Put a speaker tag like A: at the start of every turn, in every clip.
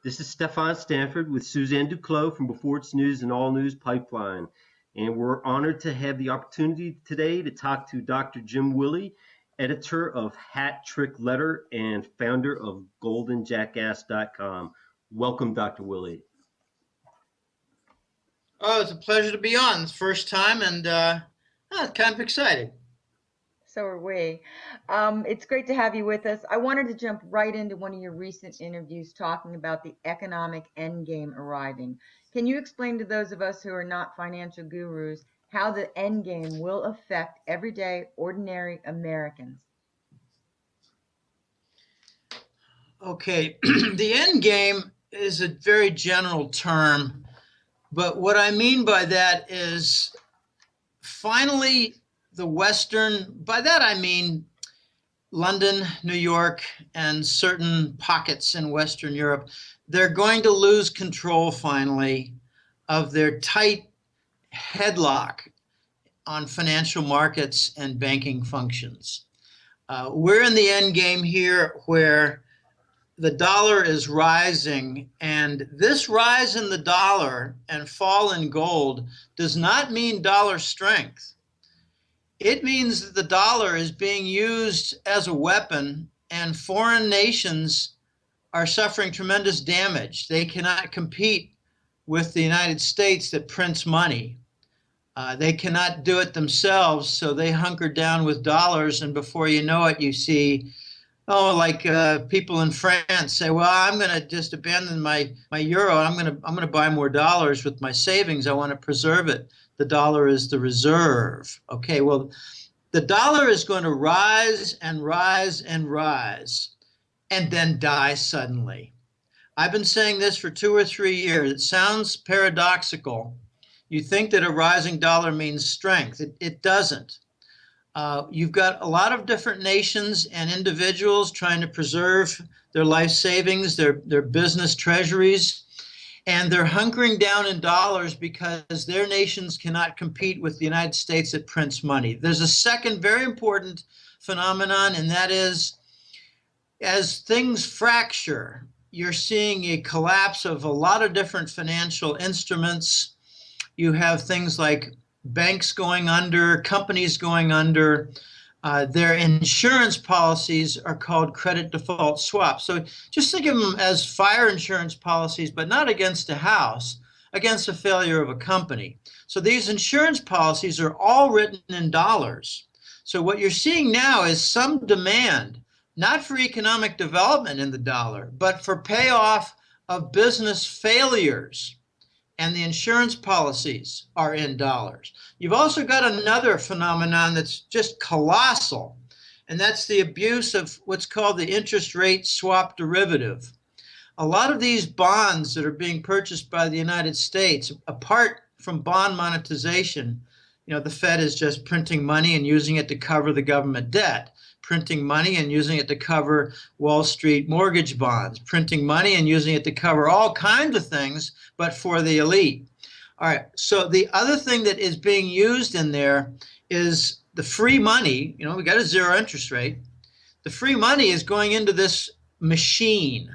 A: This is Stefan Stanford with Suzanne Duclos from Before It's News and All News Pipeline. And we're honored to have the opportunity today to talk to Dr. Jim Willie, editor of Hat Trick Letter and founder of GoldenJackass.com. Welcome, Dr. Willie.
B: Oh, it's a pleasure to be on. It's the first time, and kind of excited.
C: So are we. It's great to have you with us. I wanted to jump right into one of your recent interviews talking about the economic endgame arriving. Can you explain to those of us who are not financial gurus how the endgame will affect everyday, ordinary Americans?
B: Okay, the endgame is a very general term, but what I mean by that is finally the Western, by that I mean London, New York, and certain pockets in Western Europe, they're going to lose control finally of their tight headlock on financial markets and banking functions. We're in the end game here where the dollar is rising, and this rise in the dollar and fall in gold does not mean dollar strength. It means that the dollar is being used as a weapon, and foreign nations are suffering tremendous damage. They cannot compete with the United States that prints money. They cannot do it themselves, so they hunker down with dollars, and before you know it, you see, people in France say, well, I'm going to just abandon my euro. I'm going to buy more dollars with my savings. I want to preserve it. The dollar is the reserve. Okay, well, the dollar is going to rise and rise and rise and then die suddenly. I've been saying this for 2 or 3 years. It sounds paradoxical. You think that a rising dollar means strength. It doesn't. You've got a lot of different nations and individuals trying to preserve their life savings, their business treasuries, and they're hunkering down in dollars because their nations cannot compete with the United States that prints money. There's a second very important phenomenon, and that is as things fracture, you're seeing a collapse of a lot of different financial instruments. You have things like banks going under, companies going under. Their insurance policies are called credit default swaps. So just think of them as fire insurance policies, but not against a house, against a failure of a company. So these insurance policies are all written in dollars. So what you're seeing now is some demand, not for economic development in the dollar, but for payoff of business failures. And the insurance policies are in dollars. You've also got another phenomenon that's just colossal, and that's the abuse of what's called the interest rate swap derivative. A lot of these bonds that are being purchased by the United States, apart from bond monetization, the Fed is just printing money and using it to cover the government debt, printing money and using it to cover Wall Street mortgage bonds, printing money and using it to cover all kinds of things, but for the elite. All right, so the other thing that is being used in there is the free money. We got a zero interest rate. The free money is going into this machine.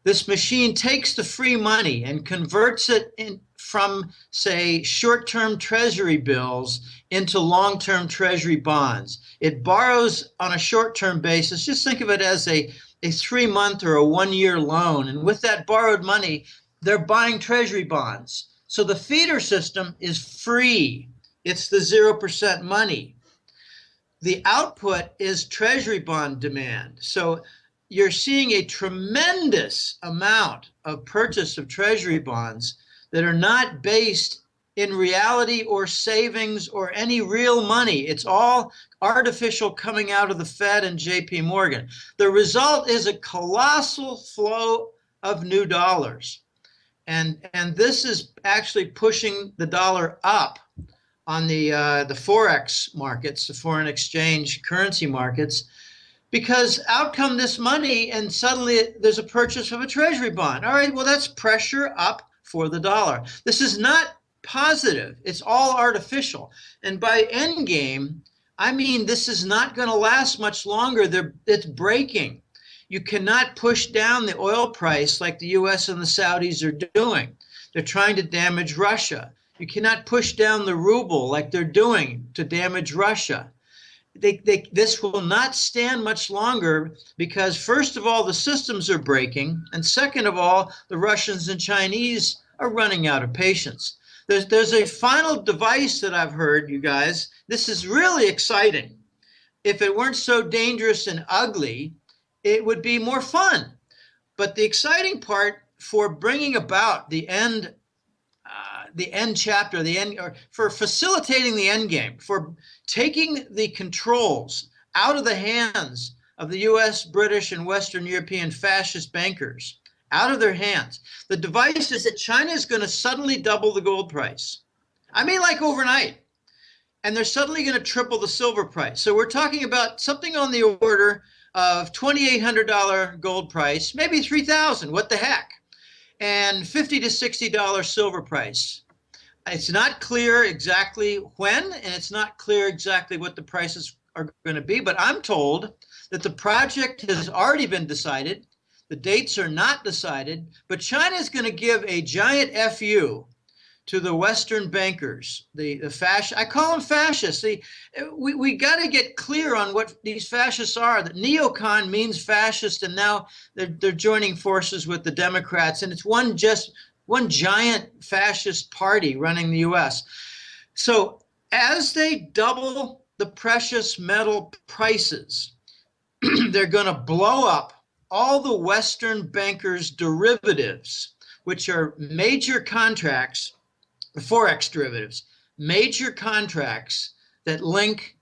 B: This machine takes the free money and converts it from, say, short-term treasury bills into long-term treasury bonds. It borrows on a short-term basis. Just think of it as a 3-month or a 1-year loan. And with that borrowed money, they're buying treasury bonds. So the feeder system is free. It's the 0% money. The output is treasury bond demand. So you're seeing a tremendous amount of purchase of treasury bonds that are not based in reality or savings or any real money. It's all artificial coming out of the Fed and JP Morgan. The result is a colossal flow of new dollars. And this is actually pushing the dollar up on the Forex markets, the foreign exchange currency markets, because out come this money and suddenly there's a purchase of a treasury bond. All right, well, that's pressure up for the dollar. This is not positive. It's all artificial. And by endgame, I mean this is not going to last much longer. It's breaking. You cannot push down the oil price like the US and the Saudis are doing. They're trying to damage Russia. You cannot push down the ruble like they're doing to damage Russia. This will not stand much longer because, first of all, the systems are breaking, and second of all, the Russians and Chinese are running out of patience. There's a final device that I've heard, you guys. This is really exciting. If it weren't so dangerous and ugly, it would be more fun. But the exciting part for bringing about the end chapter, or for facilitating the end game, for taking the controls out of the hands of the US, British, and Western European fascist bankers, out of their hands. The device is that China is going to suddenly double the gold price. I mean, like overnight. And they're suddenly going to triple the silver price. So we're talking about something on the order of $2,800 gold price, maybe $3,000, what the heck, and $50 to $60 silver price. It's not clear exactly when, and it's not clear exactly what the prices are going to be, but I'm told that the project has already been decided. The dates are not decided, but China is going to give a giant FU to the Western bankers, the I call them fascists. We got to get clear on what these fascists are. That neocon means fascist, and now they're joining forces with the Democrats, and it's one giant fascist party running the U.S. So as they double the precious metal prices, they're going to blow up all the Western bankers' derivatives, which are major contracts, Forex derivatives, major contracts that link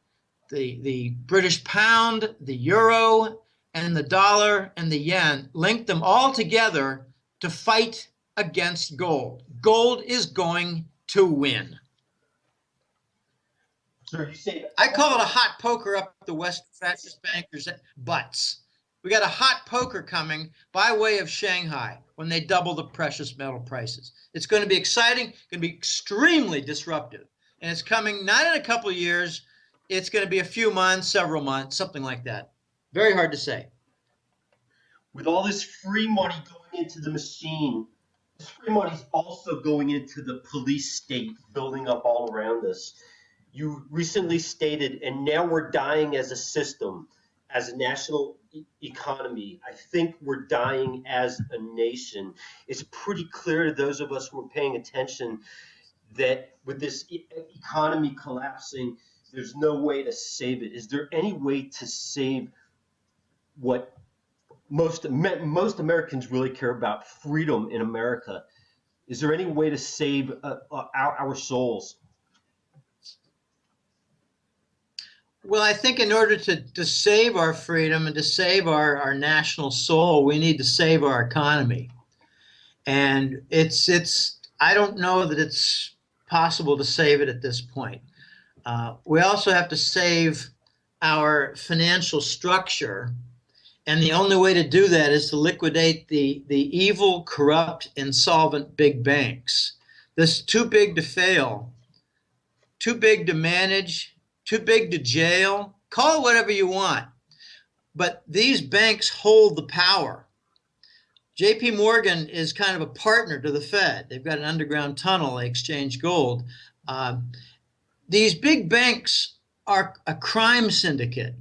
B: the British pound, the euro, and the dollar and the yen, link them all together to fight against gold. Gold is going to win.
A: So you say
B: I call it a hot poker up the West fascist bankers' butts. We got a hot poker coming by way of Shanghai when they double the precious metal prices. It's going to be exciting, going to be extremely disruptive. And it's coming not in a couple of years. It's going to be a few months, several months, something like that. Very hard to say.
A: with all this free money going into the machine, this free money is also going into the police state building up all around us. You recently stated, and now we're dying as a system, as a national economy. I think we're dying as a nation. It's pretty clear to those of us who are paying attention that with this economy collapsing, there's no way to save it. Is there any way to save what most Americans really care about, freedom in America? Is there any way to save our souls?
B: Well, I think in order to save our freedom and to save our national soul, we need to save our economy. And I don't know that it's possible to save it at this point. We also have to save our financial structure. And the only way to do that is to liquidate the evil, corrupt, insolvent big banks. This too big to fail, too big to manage, too big to jail, call it whatever you want. But these banks hold the power. JP Morgan is kind of a partner to the Fed. They've got an underground tunnel. They exchange gold. These big banks are a crime syndicate.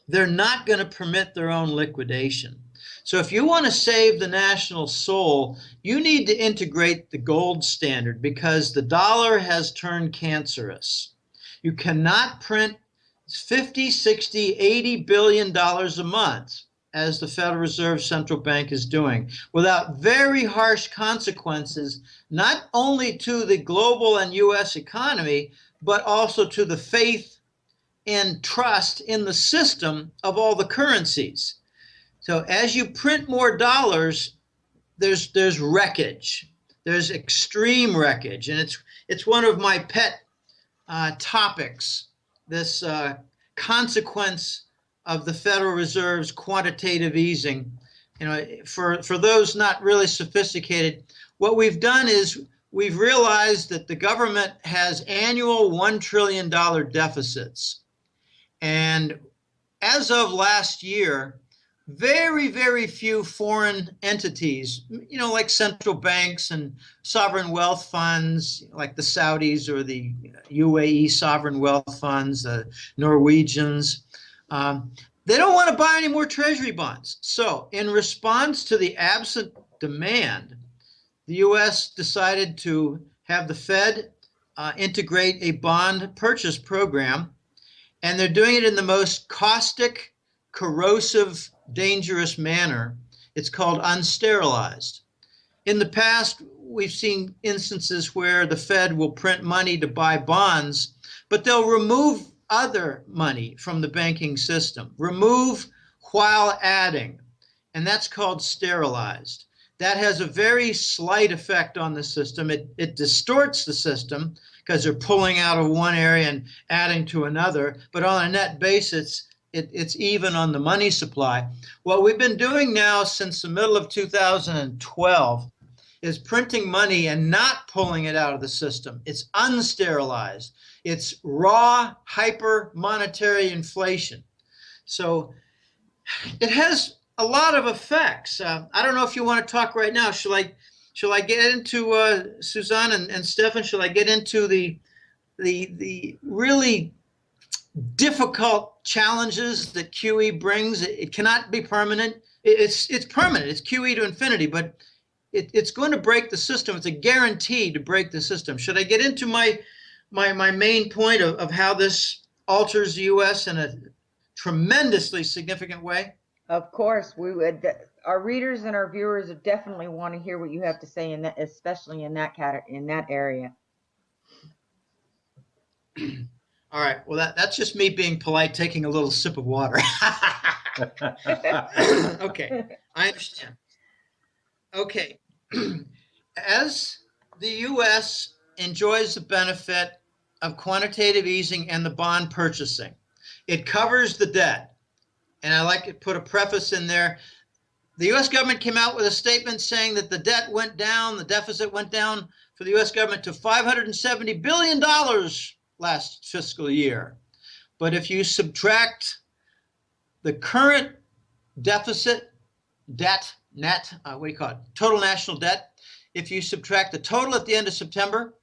B: They're not going to permit their own liquidation. So if you want to save the national soul, you need to integrate the gold standard because the dollar has turned cancerous. You cannot print 50, 60, 80 billion dollars a month, as the Federal Reserve Central Bank is doing, without very harsh consequences, not only to the global and U.S. economy, but also to the faith and trust in the system of all the currencies. So as you print more dollars, there's wreckage. There's extreme wreckage, and it's one of my pet topics, this consequence of the Federal Reserve's quantitative easing. You know, for those not really sophisticated, what we've done is we've realized that the government has annual $1 trillion deficits. And as of last year, very, very few foreign entities, like central banks and sovereign wealth funds, like the Saudis or the UAE sovereign wealth funds, the Norwegians. They don't want to buy any more treasury bonds. So in response to the absent demand, the U.S. decided to have the Fed integrate a bond purchase program, and they're doing it in the most caustic, corrosive, dangerous manner. It's called unsterilized. In the past, we've seen instances where the Fed will print money to buy bonds, but they'll remove other money from the banking system, remove while adding, and that's called sterilized. That has a very slight effect on the system. It distorts the system because they're pulling out of one area and adding to another, but on a net basis, it's even on the money supply. What we've been doing now since the middle of 2012 is printing money and not pulling it out of the system. It's unsterilized. It's raw hyper monetary inflation. So it has a lot of effects. I don't know if you want to talk right now. Shall I get into Suzanne and Stefan? Shall I get into the really difficult challenges that QE brings? It cannot be permanent. It's permanent. It's QE to infinity, but it's going to break the system. It's a guarantee to break the system. Should I get into my main point of how this alters the U.S. in a tremendously significant way?
C: Of course, we would. Our readers and our viewers definitely want to hear what you have to say in that, especially in that area.
B: All right. Well, that's just me being polite, taking a little sip of water. Okay, I understand. Okay, as the U.S. enjoys the benefit of quantitative easing and the bond purchasing, it covers the debt. And I like to put a preface in there. The U.S. government came out with a statement saying that the debt went down, the deficit went down for the U.S. government to $570 billion last fiscal year. But if you subtract the current deficit, debt, net, what do you call it, total national debt, if you subtract the total at the end of September,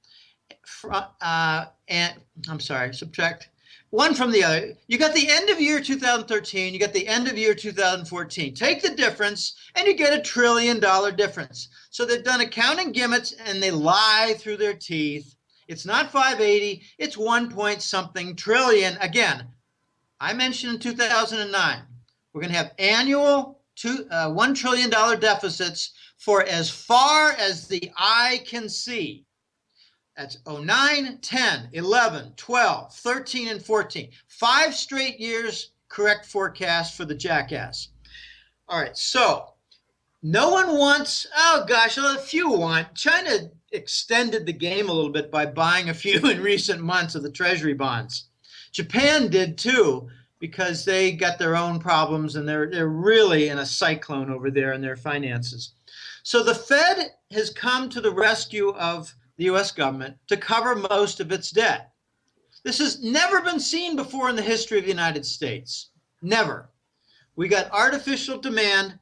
B: subtract one from the other, you got the end of year 2013, you got the end of year 2014. Take the difference and you get $1 trillion difference. So they've done accounting gimmicks and they lie through their teeth. It's not 580, it's 1 point something trillion. Again, I mentioned in 2009, we're going to have annual $1 trillion deficits for as far as the eye can see. That's 09, 10, 11, 12, 13, and 14. 5 straight years, correct forecast for the jackass. All right, so no one wants, oh gosh, a few want. China extended the game a little bit by buying a few in recent months of the treasury bonds. Japan did too, because they got their own problems and they're really in a cyclone over there in their finances. So the Fed has come to the rescue of the U.S. government to cover most of its debt. This has never been seen before in the history of the United States. Never. We got artificial demand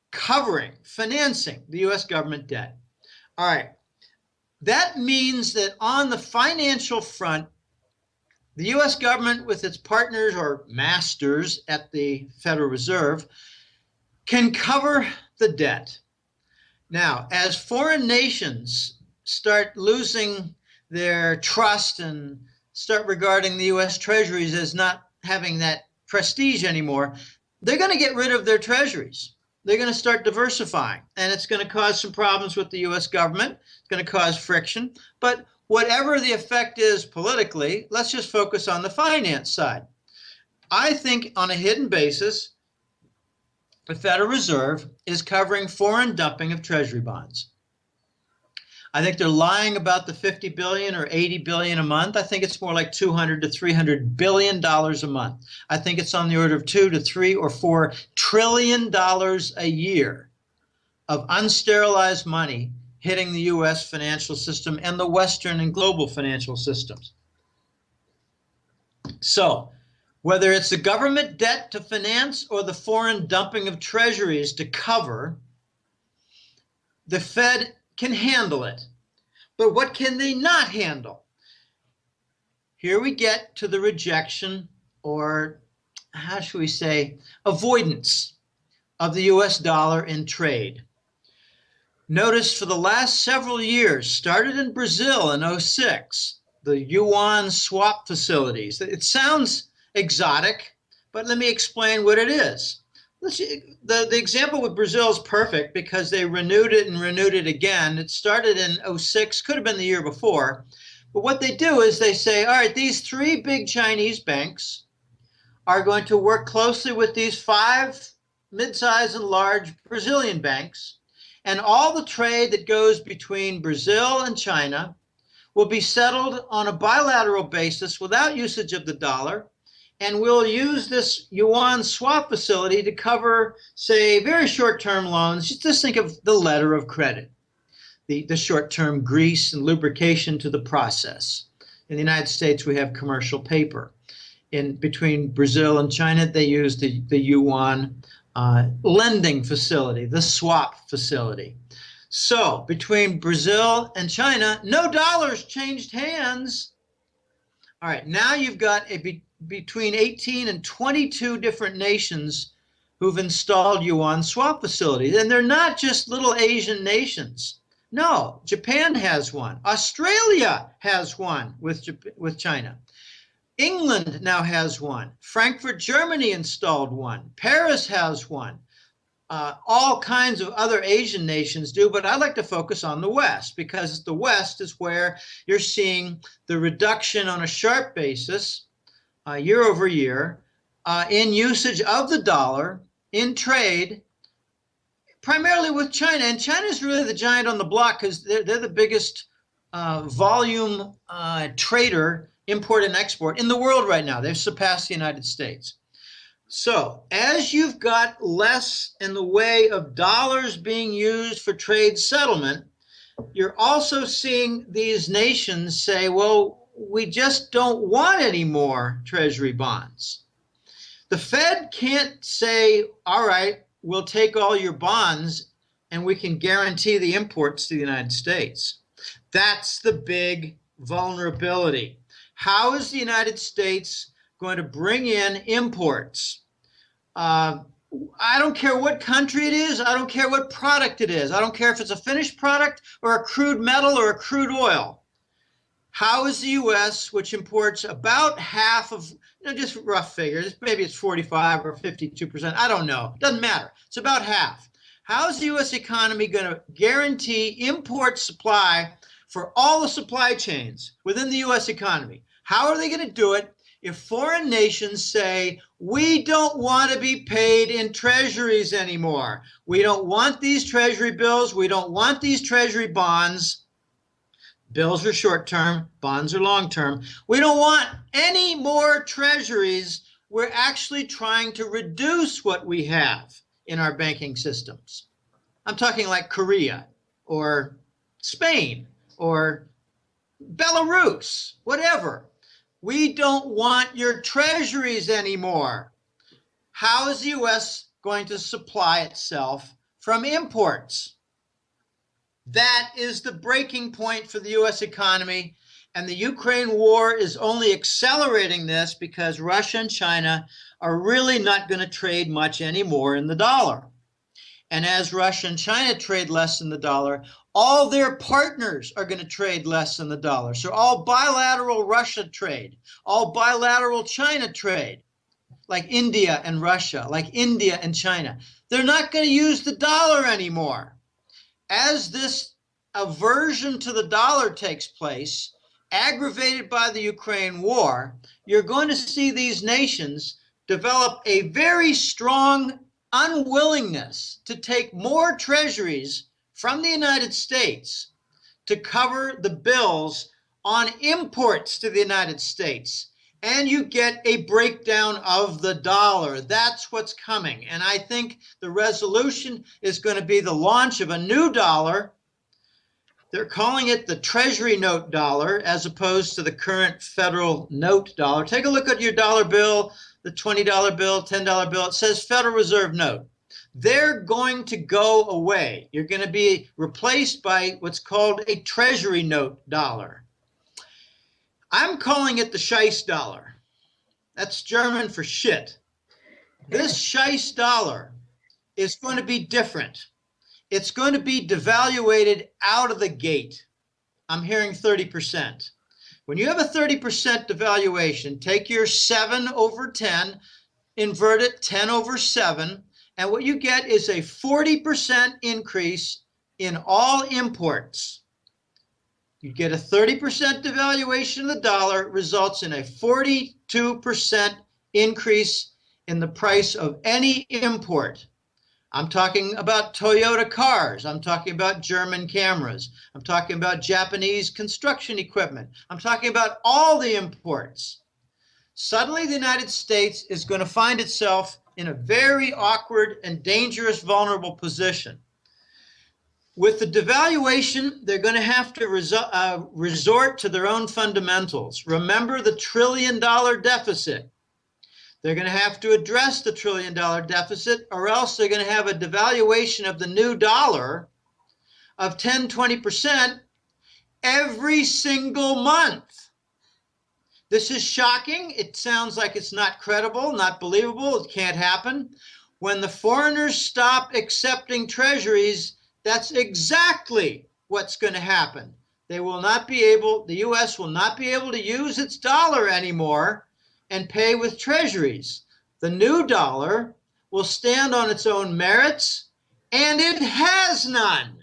B: covering, financing the U.S. government debt. All right. That means that on the financial front, the U.S. government with its partners or masters at the Federal Reserve can cover the debt. Now, as foreign nations start losing their trust and start regarding the U.S. treasuries as not having that prestige anymore, they're going to get rid of their treasuries. They're going to start diversifying, and it's going to cause some problems with the U.S. government. It's going to cause friction. But whatever the effect is politically, let's just focus on the finance side. I think on a hidden basis, the Federal Reserve is covering foreign dumping of treasury bonds. I think they're lying about the $50 billion or $80 billion a month. I think it's more like $200 to $300 billion a month. I think it's on the order of $2 to $3 or $4 trillion a year of unsterilized money hitting the U.S. financial system and the Western and global financial systems. So Whether it's the government debt to finance or the foreign dumping of treasuries to cover, the Fed can handle it. But what can they not handle? Here we get to the rejection, or how should we say, avoidance of the US dollar in trade. Notice for the last several years, started in Brazil in 2006, the yuan swap facilities. It sounds exotic, but let me explain what it is. The example with Brazil is perfect because they renewed it and renewed it again. It started in 2006, could have been the year before. But what they do is they say, all right, these 3 big Chinese banks are going to work closely with these 5 mid-sized and large Brazilian banks, and all the trade that goes between Brazil and China will be settled on a bilateral basis without usage of the dollar, and we'll use this yuan swap facility to cover, say, very short-term loans. Just think of the letter of credit, the short-term grease and lubrication to the process. In the United States, we have commercial paper. In between Brazil and China, they use the yuan lending facility, the swap facility. So between Brazil and China, no dollars changed hands. All right, now you've got between 18 and 22 different nations who've installed yuan swap facilities. And they're not just little Asian nations. No, Japan has one. Australia has one with China. England now has one. Frankfurt, Germany installed one. Paris has one. All kinds of other Asian nations do, but I like to focus on the West because the West is where you're seeing the reduction on a sharp basis year over year in usage of the dollar in trade, primarily with China. And China is really the giant on the block because they're the biggest volume trader, import and export in the world right now. They've surpassed the United States. So as you've got less in the way of dollars being used for trade settlement, you're also seeing these nations say, well, we just don't want any more treasury bonds. The Fed can't say, all right, we'll take all your bonds and we can guarantee the imports to the United States. That's the big vulnerability. How is the United States going to bring in imports? I don't care what country it is. I don't care what product it is. I don't care if it's a finished product or a crude metal or a crude oil. How is the U.S., which imports about half of, just rough figures, maybe it's 45 or 52%, I don't know, doesn't matter. It's about half. How is the U.S. economy going to guarantee import supply for all the supply chains within the U.S. economy? How are they going to do it if foreign nations say, we don't want to be paid in treasuries anymore? We don't want these treasury bills. We don't want these treasury bonds. Bills are short-term, bonds are long-term. We don't want any more treasuries. We're actually trying to reduce what we have in our banking systems. I'm talking like Korea or Spain or Belarus, whatever. We don't want your treasuries anymore. How is the U.S. going to supply itself from imports? That is the breaking point for the U.S. economy, and the Ukraine war is only accelerating this because Russia and China are really not going to trade much anymore in the dollar. And as Russia and China trade less in the dollar, all their partners are going to trade less in the dollar. So all bilateral Russia trade, all bilateral China trade, like India and Russia, like India and China, they're not going to use the dollar anymore. As this aversion to the dollar takes place, aggravated by the Ukraine war, you're going to see these nations develop a very strong unwillingness to take more treasuries from the United States to cover the bills on imports to the United States. And you get a breakdown of the dollar. That's what's coming. And I think the resolution is going to be the launch of a new dollar. They're calling it the Treasury note dollar as opposed to the current federal note dollar. Take a look at your dollar bill. the $20 bill, $10 bill, it says Federal Reserve note. They're going to go away. You're going to be replaced by what's called a Treasury note dollar. I'm calling it the Scheiss dollar. That's German for shit. This Scheiss dollar is going to be different. It's going to be devaluated out of the gate. I'm hearing 30%. When you have a 30% devaluation, take your 7 over 10, invert it 10 over 7, and what you get is a 40% increase in all imports. You get a 30% devaluation of the dollar, results in a 42% increase in the price of any import. I'm talking about Toyota cars. I'm talking about German cameras. I'm talking about Japanese construction equipment. I'm talking about all the imports. Suddenly, the United States is going to find itself in a very awkward and dangerous, vulnerable position. With the devaluation, they're going to have to resort to their own fundamentals. Remember the $1 trillion deficit. They're going to have to address the $1 trillion deficit, or else they're going to have a devaluation of the new dollar of 10, 20% every single month. This is shocking. It sounds like it's not credible, not believable. It can't happen. When the foreigners stop accepting treasuries, that's exactly what's going to happen. They will not be able, the U.S. will not be able to use its dollar anymore and pay with treasuries. The new dollar will stand on its own merits, and it has none.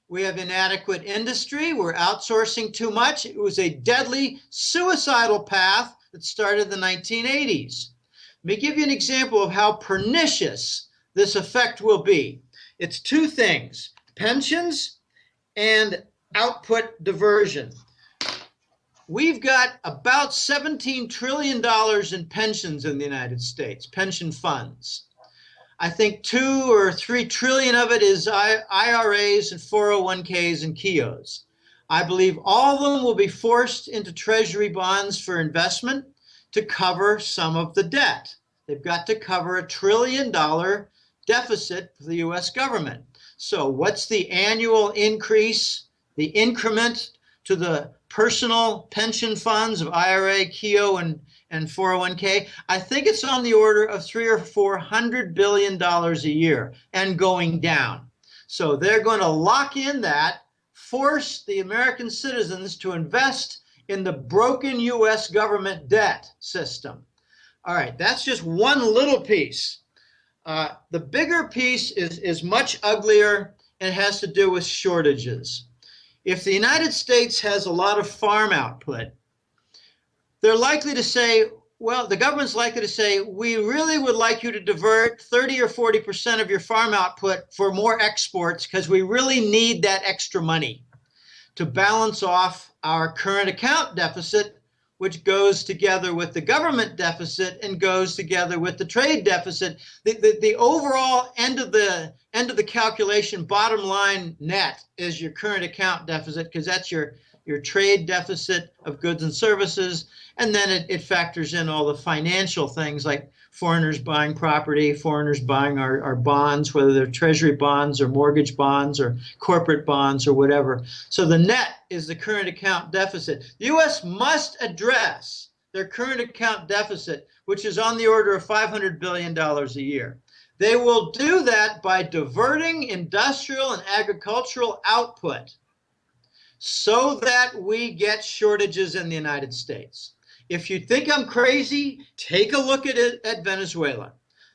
B: We have inadequate industry. We're outsourcing too much. It was a deadly, suicidal path that started in the 1980s. Let me give you an example of how pernicious this effect will be. It's two things: pensions and output diversion. We've got about $17 trillion in pensions in the United States, pension funds. I think 2 or 3 trillion of it is IRAs and 401ks and KIOs. I believe all of them will be forced into treasury bonds for investment to cover some of the debt. They've got to cover $1 trillion deficit for the U.S. government. So what's the annual increase, the increment to the personal pension funds of IRA, KIO, and 401k? I think it's on the order of $300 or $400 billion a year and going down. So they're going to lock in that, force the American citizens to invest in the broken U.S. government debt system. All right, that's just one little piece. The bigger piece is much uglier and has to do with shortages. If the United States has a lot of farm output, they're likely to say, well, the government's likely to say, we really would like you to divert 30 or 40% of your farm output for more exports because we really need that extra money to balance off our current account deficit, which goes together with the government deficit and goes together with the trade deficit. The overall end of the calculation, bottom line net, is your current account deficit, because that's your trade deficit of goods and services. And then it factors in all the financial things like foreigners buying property, foreigners buying our bonds, whether they're treasury bonds or mortgage bonds or corporate bonds or whatever. So the net is the current account deficit. The U.S. must address their current account deficit, which is on the order of $500 billion a year. They will do that by diverting industrial and agricultural output so that we get shortages in the United States. If you think I'm crazy, take a look at Venezuela.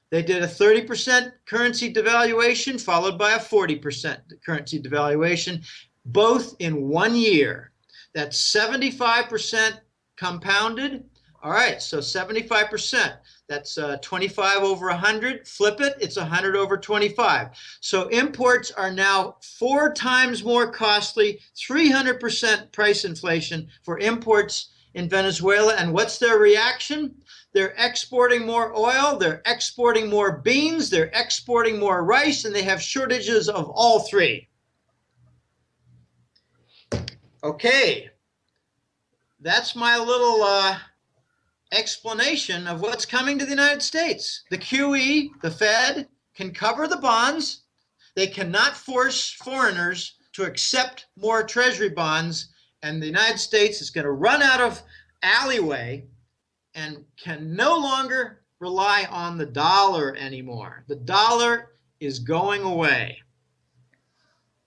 B: They did a 30% currency devaluation followed by a 40% currency devaluation, both in 1 year. That's 75% compounded. All right, so 75%. That's 25 over 100. Flip it, it's 100 over 25. So imports are now 4 times more costly, 300% price inflation for imports in Venezuela. And what's their reaction? They're exporting more oil, they're exporting more beans, they're exporting more rice, and they have shortages of all three. Okay, that's my little explanation of what's coming to the United States. The QE, the Fed, can cover the bonds. They cannot force foreigners to accept more treasury bonds, and the United States is going to run out of alleyway and can no longer rely on the dollar anymore. The dollar is going away.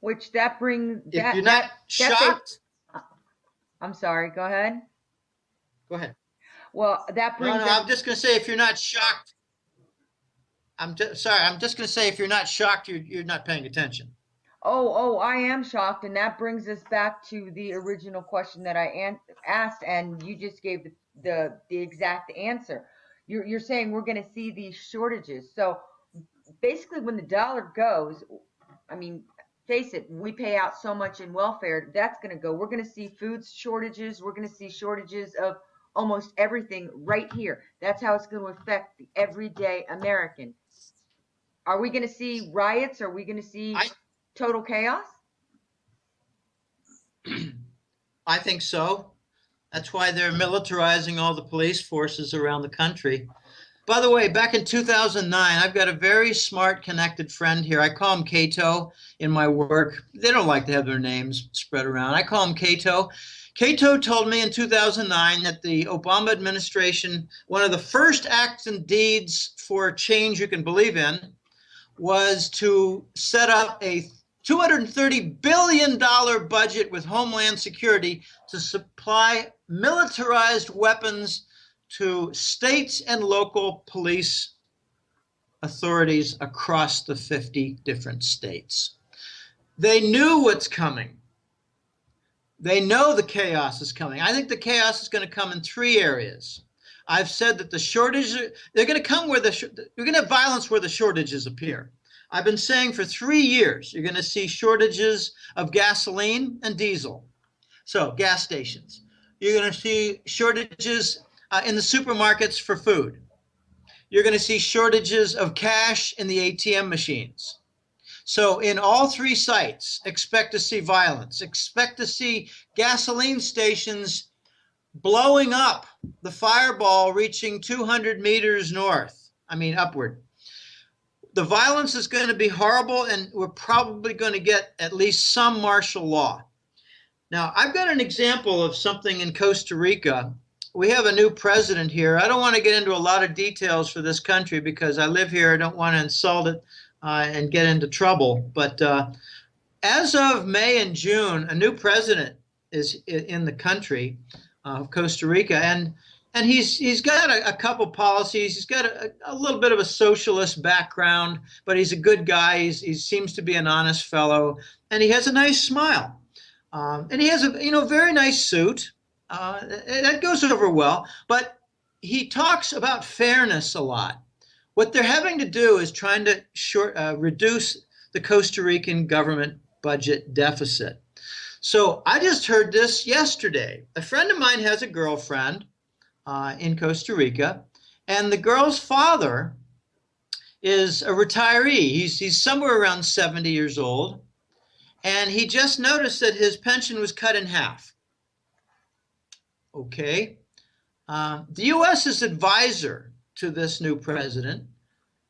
C: Which that brings that.
B: If you're not shocked,
C: I'm sorry. Go ahead.
B: Go ahead.
C: Well, that brings.
B: No, I'm just going to say, if you're not shocked, I'm just going to say, if you're not shocked, you're not paying attention.
C: Oh, I am shocked, and that brings us back to the original question that I asked, and you just gave the exact answer. You're saying we're going to see these shortages. So basically, when the dollar goes, I mean, face it, we pay out so much in welfare. That's going to go. We're going to see food shortages. We're going to see shortages of almost everything right here. That's how it's going to affect the everyday American. Are we going to see riots? Are we going to see total chaos?
B: I think so. That's why they're militarizing all the police forces around the country. By the way, back in 2009, I've got a very smart, connected friend here. I call him Cato in my work. They don't like to have their names spread around. I call him Cato. Cato told me in 2009 that the Obama administration, one of the first acts and deeds for change you can believe in, was to set up a $230 billion budget with Homeland Security to supply militarized weapons to states and local police authorities across the 50 different states. They knew what's coming. They know the chaos is coming. I think the chaos is going to come in 3 areas. I've said that the shortage, they're going to come where you're going to have violence where the shortages appear. I've been saying for 3 years, you're going to see shortages of gasoline and diesel. So gas stations. You're going to see shortages in the supermarkets for food. You're going to see shortages of cash in the ATM machines. So in all 3 sites, expect to see violence. Expect to see gasoline stations blowing up, the fireball reaching 200 meters north, upward. The violence is going to be horrible, and we're probably going to get at least some martial law. Now, I've got an example of something in Costa Rica. We have a new president here. I don't want to get into a lot of details for this country because I live here. I don't want to insult it and get into trouble. But as of May and June, a new president is in the country of Costa Rica, and he's got a couple policies. He's got a little bit of a socialist background, but he's a good guy. He seems to be an honest fellow, and he has a nice smile. And he has a very nice suit. That goes over well, but he talks about fairness a lot. What they're having to do is trying to reduce the Costa Rican government budget deficit. So I just heard this yesterday. A friend of mine has a girlfriend in Costa Rica, and the girl's father is a retiree. He's somewhere around 70 years old, and he just noticed that his pension was cut in half. Okay. The U.S. is advisor to this new president,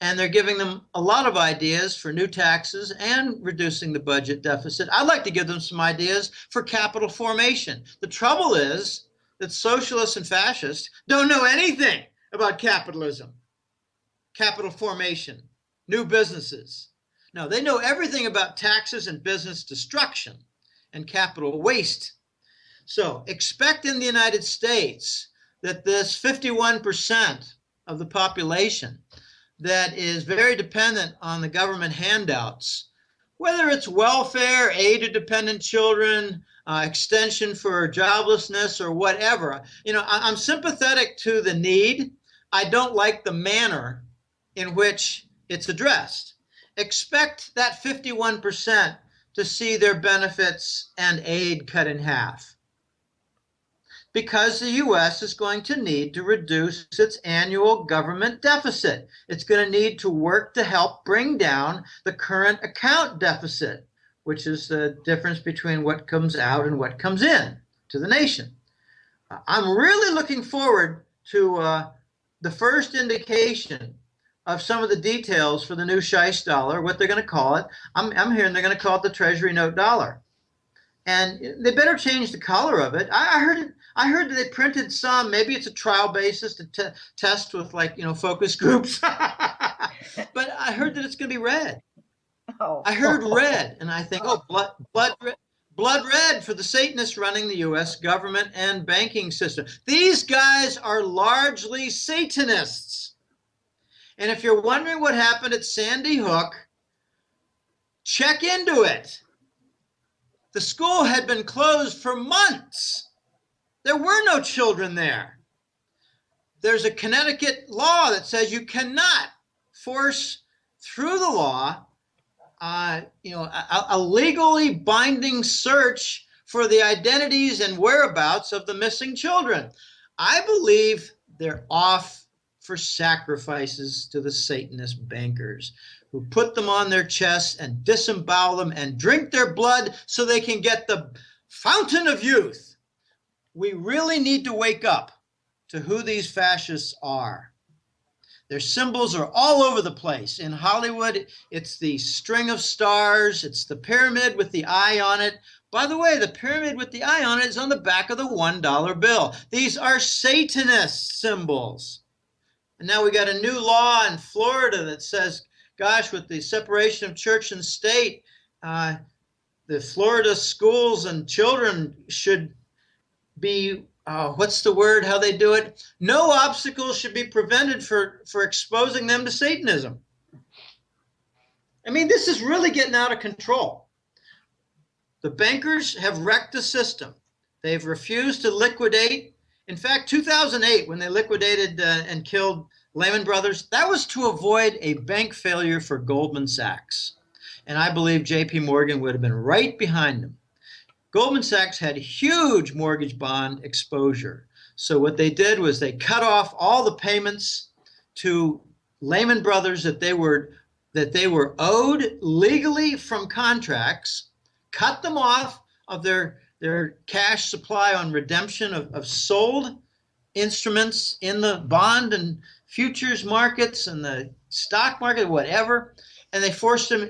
B: and they're giving them a lot of ideas for new taxes and reducing the budget deficit. I'd like to give them some ideas for capital formation. The trouble is that socialists and fascists don't know anything about capitalism, capital formation, new businesses. No, they know everything about taxes and business destruction and capital waste. So expect in the United States that this 51% of the population that is very dependent on the government handouts, whether it's welfare, aid to dependent children, extension for joblessness or whatever. I'm sympathetic to the need. I don't like the manner in which it's addressed. Expect that 51% to see their benefits and aid cut in half, because the U.S. is going to need to reduce its annual government deficit. It's going to need to work to help bring down the current account deficit, which is the difference between what comes out and what comes in to the nation. I'm really looking forward to the first indication of some of the details for the new Scheist dollar, what they're going to call it. I'm hearing they're going to call it the Treasury note dollar. And they better change the color of it. I heard that they printed some. Maybe it's a trial basis to test with, like, focus groups. But I heard that it's going to be red.
C: Oh.
B: I heard red, and I think, oh, blood red for the Satanists running the U.S. government and banking system. These guys are largely Satanists. And if you're wondering what happened at Sandy Hook, check into it. The school had been closed for months. There were no children there. There's a Connecticut law that says you cannot force through the law, a legally binding search for the identities and whereabouts of the missing children. I believe they're off for sacrifices to the Satanist bankers, who put them on their chests and disembowel them and drink their blood so they can get the fountain of youth. We really need to wake up to who these fascists are. Their symbols are all over the place. In Hollywood, it's the string of stars. It's the pyramid with the eye on it. By the way, the pyramid with the eye on it is on the back of the $1 bill. These are Satanist symbols. And now we got a new law in Florida that says, gosh, with the separation of church and state, the Florida schools and children should be, what's the word, how they do it? No obstacles should be prevented for exposing them to Satanism. I mean, this is really getting out of control. The bankers have wrecked the system. They've refused to liquidate. In fact, 2008, when they liquidated and killed Lehman Brothers, that was to avoid a bank failure for Goldman Sachs. And I believe J.P. Morgan would have been right behind them. Goldman Sachs had huge mortgage bond exposure. So what they did was they cut off all the payments to Lehman Brothers that they were owed legally from contracts, cut them off of their cash supply on redemption of sold instruments in the bond and futures markets and the stock market, whatever, and they forced them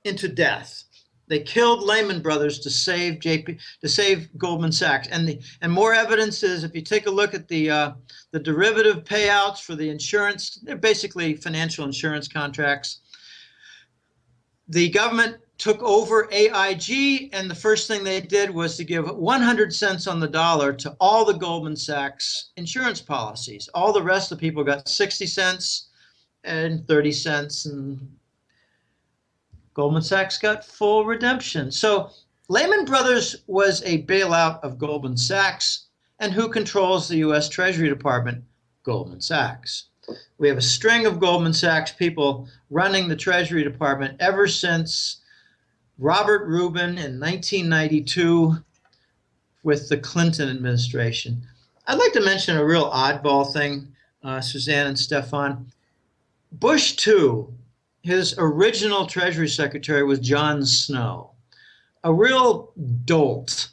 B: into death. They killed Lehman Brothers to save Goldman Sachs. And more evidence is, if you take a look at the derivative payouts for the insurance, they're basically financial insurance contracts. The government took over AIG, and the first thing they did was to give 100 cents on the dollar to all the Goldman Sachs insurance policies. All the rest of the people got 60 cents and 30 cents, and Goldman Sachs got full redemption. So Lehman Brothers was a bailout of Goldman Sachs, and who controls the U.S. Treasury Department? Goldman Sachs. We have a string of Goldman Sachs people running the Treasury Department ever since Robert Rubin in 1992 with the Clinton administration. I'd like to mention a real oddball thing, Suzanne and Stefan. Bush II, his original Treasury Secretary was John Snow, a real dolt.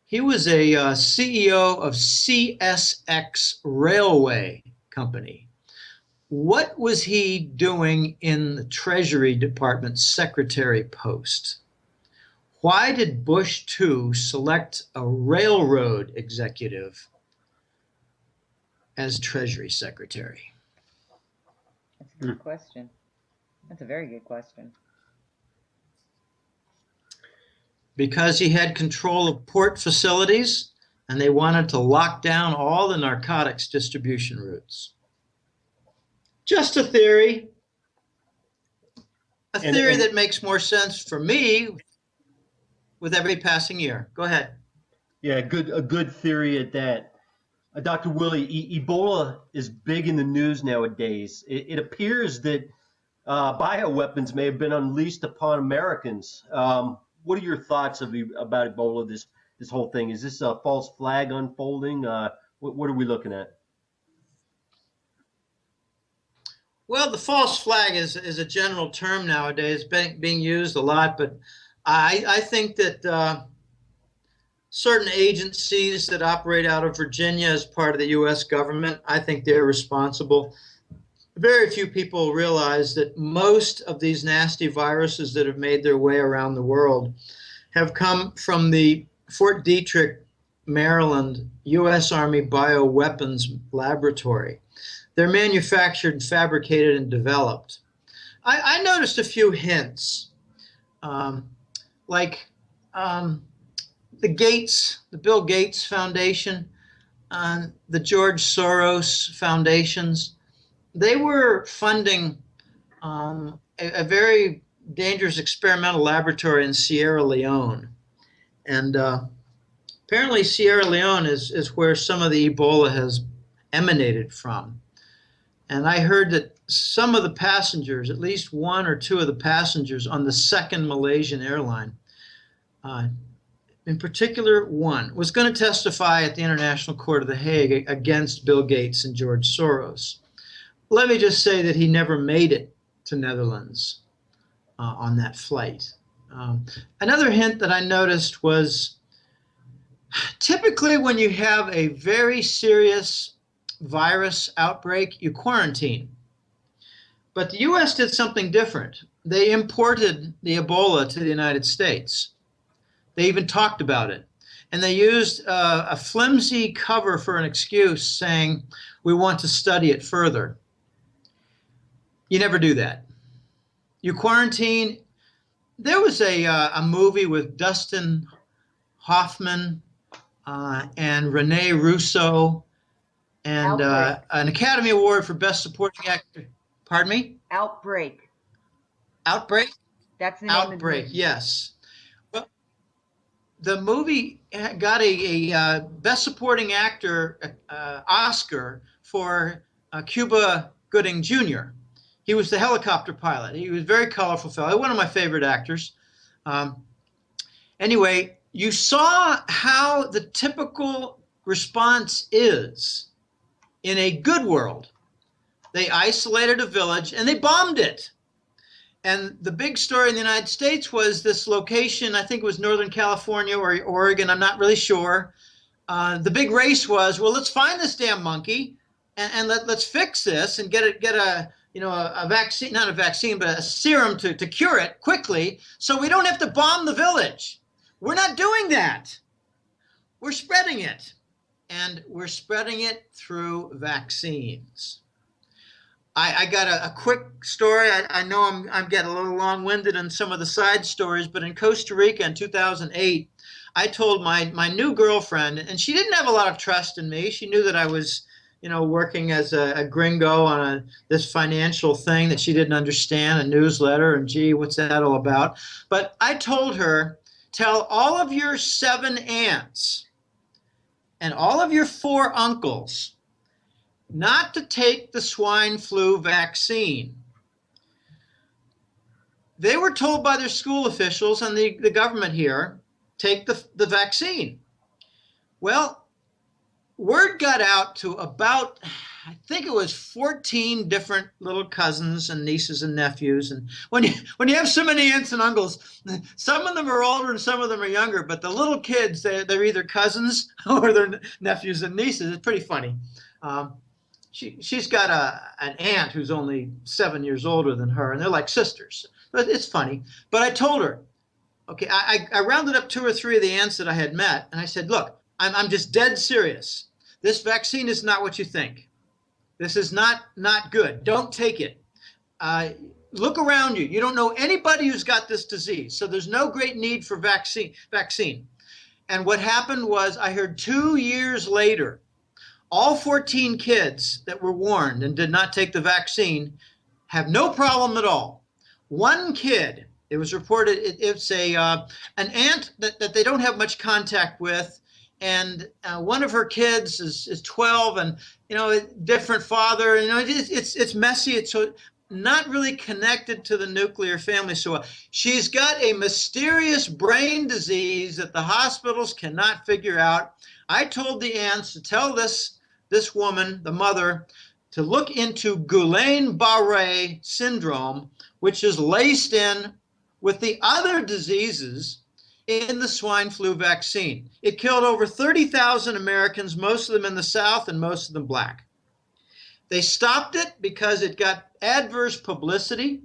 B: He was a CEO of CSX Railway Company. What was he doing in the Treasury Department secretary post? Why did Bush II select a railroad executive as Treasury Secretary?
C: That's a good question. That's a very good question.
B: Because he had control of port facilities, and they wanted to lock down all the narcotics distribution routes. Just a theory. A theory that makes more sense for me with every passing year. Go ahead.
A: Yeah, a good theory at that. Dr. Willie, Ebola is big in the news nowadays. It appears that bioweapons may have been unleashed upon Americans. What are your thoughts about Ebola, this whole thing? Is this a false flag unfolding? What are we looking at?
B: Well, the false flag is a general term nowadays, being used a lot, but I think that certain agencies that operate out of Virginia as part of the U.S. government. I think they're responsible. Very few people realize that most of these nasty viruses that have made their way around the world have come from the Fort Detrick, Maryland, U.S. Army Bioweapons Laboratory. They're manufactured, fabricated, and developed. I noticed a few hints, like the Bill Gates Foundation, the George Soros Foundations. They were funding a very dangerous experimental laboratory in Sierra Leone. And apparently Sierra Leone is where some of the Ebola has emanated from. And I heard that some of the passengers, at least one or two of the passengers on the second Malaysian airline, in particular one, was going to testify at the International Court of The Hague against Bill Gates and George Soros. Let me just say that he never made it to Netherlands on that flight. Another hint that I noticed was typically when you have a very serious virus outbreak, you quarantine. But the U.S. did something different. They imported the Ebola to the United States. They even talked about it. And they used a flimsy cover for an excuse saying, we want to study it further. You never do that. You quarantine. There was a movie with Dustin Hoffman and Rene Russo and an Academy Award for Best Supporting Actor. Pardon me?
C: Outbreak.
B: Outbreak?
C: That's the name
B: Outbreak,
C: of the movie.
B: yes. Well, the movie got a Best Supporting Actor Oscar for Cuba Gooding Jr. He was the helicopter pilot. He was a very colorful fellow, one of my favorite actors. Anyway, you saw how the typical response is in a good world. They isolated a village and they bombed it. And the big story in the United States was this location, I think it was Northern California or Oregon, I'm not really sure. The big race was, well, let's find this damn monkey and let's fix this and get a vaccine, not a vaccine, but a serum to cure it quickly so we don't have to bomb the village. We're not doing that. We're spreading it. And we're spreading it through vaccines. I got a quick story. I know I'm getting a little long-winded in some of the side stories, but in Costa Rica in 2008, I told my new girlfriend, and she didn't have a lot of trust in me. She knew that I was, working as a gringo on this financial thing that she didn't understand, a newsletter, and gee, what's that all about? But I told her, tell all of your 7 aunts and all of your 4 uncles not to take the swine flu vaccine. They were told by their school officials and the government here, take the vaccine. Well, word got out to about, I think it was 14 different little cousins and nieces and nephews. And when you have so many aunts and uncles, some of them are older and some of them are younger, but the little kids, they're either cousins or they're nephews and nieces. It's pretty funny. She's got an aunt who's only 7 years older than her, and they're like sisters. But it's funny. But I told her, okay, I rounded up 2 or 3 of the aunts that I had met, and I said, look, I'm just dead serious. This vaccine is not what you think. This is not good. Don't take it. Look around you. You don't know anybody who's got this disease, so there's no great need for vaccine. And what happened was I heard 2 years later, all 14 kids that were warned and did not take the vaccine have no problem at all. One kid, it was reported, it's an aunt that they don't have much contact with, and one of her kids is 12, and different father. It's messy. It's so not really connected to the nuclear family so well. She's got a mysterious brain disease that the hospitals cannot figure out. I told the aunts to tell this woman, the mother, to look into Guillain-Barré syndrome, which is laced in with the other diseases. in the swine flu vaccine. It killed over 30,000 Americans, most of them in the South and most of them black. They stopped it because it got adverse publicity.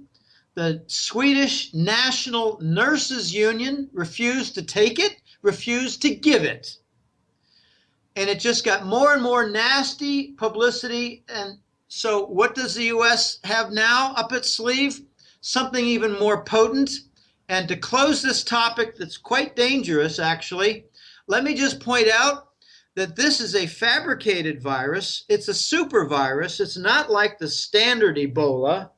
B: The Swedish National Nurses Union refused to take it, refused to give it. And it just got more and more nasty publicity. And so what does the U.S. have now up its sleeve? Something even more potent. And to close this topic that's quite dangerous, actually, let me just point out that this is a fabricated virus. It's a super virus. It's not like the standard Ebola,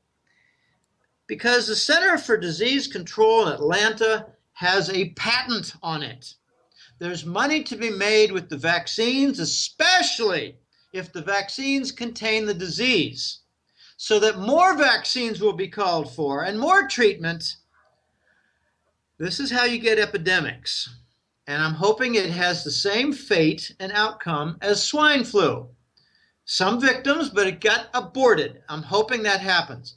B: because the Center for Disease Control in Atlanta has a patent on it. There's money to be made with the vaccines, especially if the vaccines contain the disease, so that more vaccines will be called for and more treatment. This is how you get epidemics. And I'm hoping it has the same fate and outcome as swine flu. Some victims, but it got aborted. I'm hoping that happens.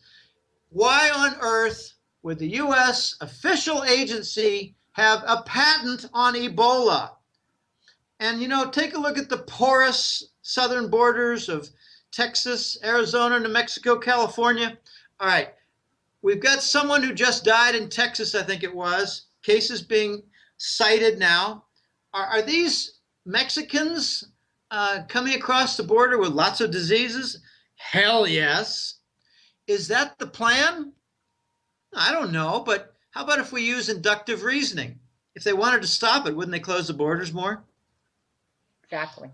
B: Why on earth would the U.S. official agency have a patent on Ebola? And, you know, take a look at the porous southern borders of Texas, Arizona, New Mexico, California. All right, we've got someone who just died in Texas, I think it was. Cases being cited now. Are these Mexicans coming across the border with lots of diseases? Hell yes. Is that the plan? I don't know, but how about if we use inductive reasoning? If they wanted to stop it, wouldn't they close the borders more?
C: Exactly.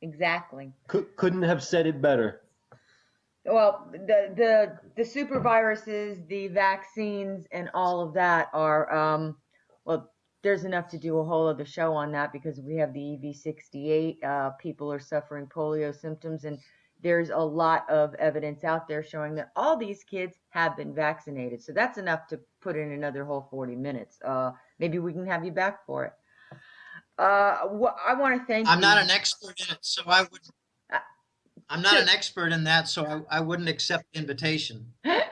C: Exactly.
A: Couldn't have said it better.
C: Well, the super viruses, the vaccines, and all of that are, well, there's enough to do a whole other show on that, because we have the EV68. People are suffering polio symptoms, and there's a lot of evidence out there showing that all these kids have been vaccinated. So that's enough to put in another whole 40 minutes. Maybe we can have you back for it. I want to thank you.
B: I'm not an expert in it, so I wouldn't. I'm not an expert in that, so I wouldn't accept the invitation.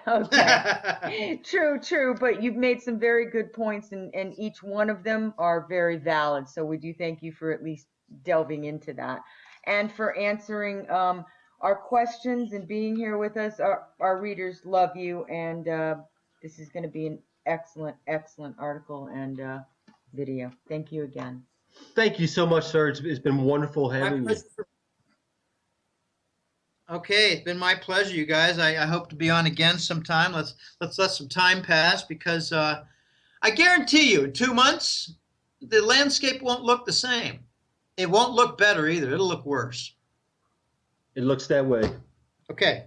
C: Okay. True. But you've made some very good points, and each one of them are very valid. So we do thank you for at least delving into that and for answering our questions and being here with us. Our readers love you, and this is going to be an excellent article and video. Thank you again.
A: Thank you so much, sir. It's been wonderful having you.
B: Okay, it's been my pleasure, you guys. I hope to be on again sometime. Let's let some time pass, because I guarantee you, in 2 months, the landscape won't look the same. It won't look better either. It'll look worse.
A: It looks that way.
B: Okay.